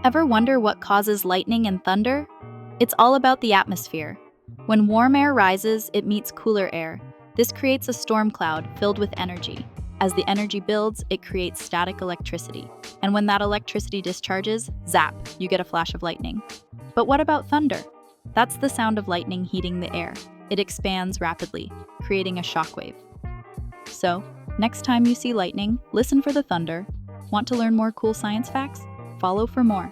Ever wonder what causes lightning and thunder? It's all about the atmosphere. When warm air rises, it meets cooler air. This creates a storm cloud filled with energy. As the energy builds, it creates static electricity. And when that electricity discharges, zap, you get a flash of lightning. But what about thunder? That's the sound of lightning heating the air. It expands rapidly, creating a shockwave. So, next time you see lightning, listen for the thunder. Want to learn more cool science facts? Follow for more.